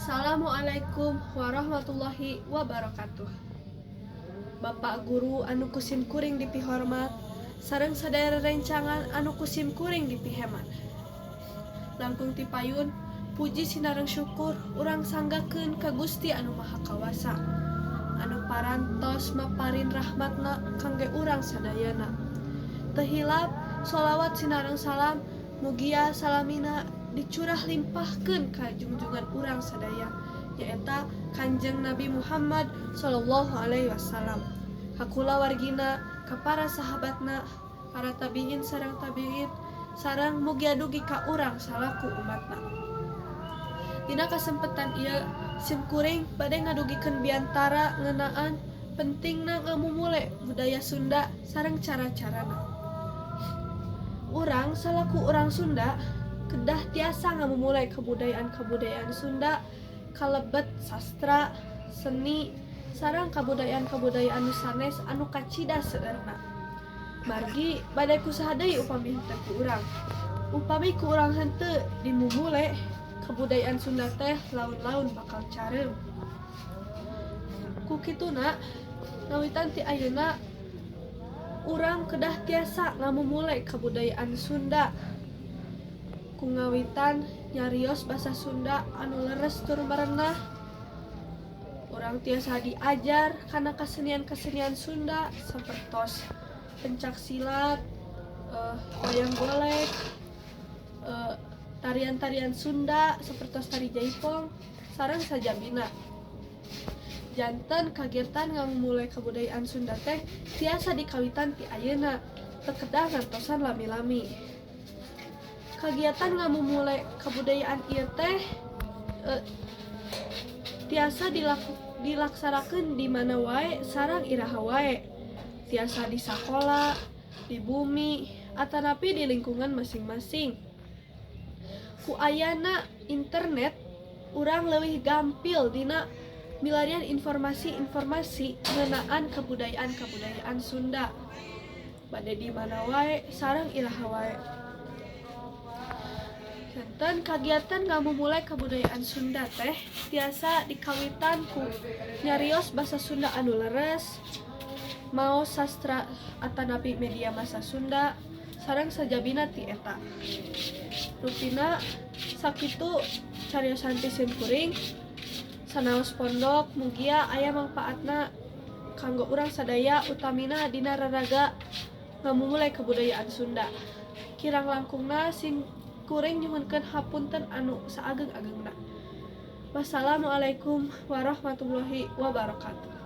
Assalamualaikum warahmatullahi wabarakatuh. Bapak guru anu kusim kuring dipihormat, sareng sadaya rencangan anu kusim kuring dipihemat. Langkung ti payun, puji sinareng syukur urang sanggakeun ka Gusti anu Maha Kawasa, anu parantos maparin rahmatna kangge urang sadayana. Teu hilap sholawat sinareng salam mugia salamina dicurah limpahkeun ka junjungan urang sadaya, nyaeta Kanjeng Nabi Muhammad sallallahu alaihi wasallam, hakula wargina, ka para sahabatna, para tabiin sareng tabiin, sareng mugia dugi ka urang salaku umatna. Dina kasempetan ieu sim kuring bade ngadugikeun biantara ngeunaan pentingna ngamumule budaya Sunda sareng cara-carana. Urang salaku urang Sunda kedah tiasa ngamumule kebudayaan Sunda kalebet sastra, seni, sareng kabudayaan nu sanes anu kacida seueurna. Margi bade kusaha deui upami henteu ku urang. Upami ku urang henteu dimumule kabudayaan Sunda teh laun-laun bakal careum. Ku kituna ngawitan ti ayeuna urang kedah tiasa ngamumule kabudayaan Sunda ku ngawitan nyarios basa Sunda anu leres tur marenah. Urang tiasa diajar kana kasenian-kasenian Sunda sapertos pencak silat, wayang golek, tarian-tarian Sunda sapertos tari jaipong sareng sajabina. Janten kagiatan ngamumule kabudayaan Sunda teh tiasa dikawitan ti ayeuna, teu kedah ngantosan lami-lami. Kagiatan ngamumule kabudayaan ieu teh tiasa dilaksanakeun di mana wae sareng iraha wae, tiasa di sakola, di bumi, atanapi di lingkungan masing-masing. Ku ayana internet, urang leuwih gampil dina milarian informasi-informasi ngeunaan kabudayaan Sunda bade di mana wae sareng iraha wae. Janten kagiatan ngamumule kabudayaan Sunda teh tiasa dikawitan ku nyarios basa Sunda anu leres, maos sastra atanapi media masa Sunda sareng sajabina ti eta. Rupina sakitu cariosan ti sim kuring sanaos pondok mugia aya mangpaatna kanggo urang sadaya utamina dina raraga ngamumule kabudayaan Sunda. Kirang langkungna sim kuring nyuhunkeun hapunten anu saageng-agengna. Wassalamualaikum warahmatullahi wabarakatuh.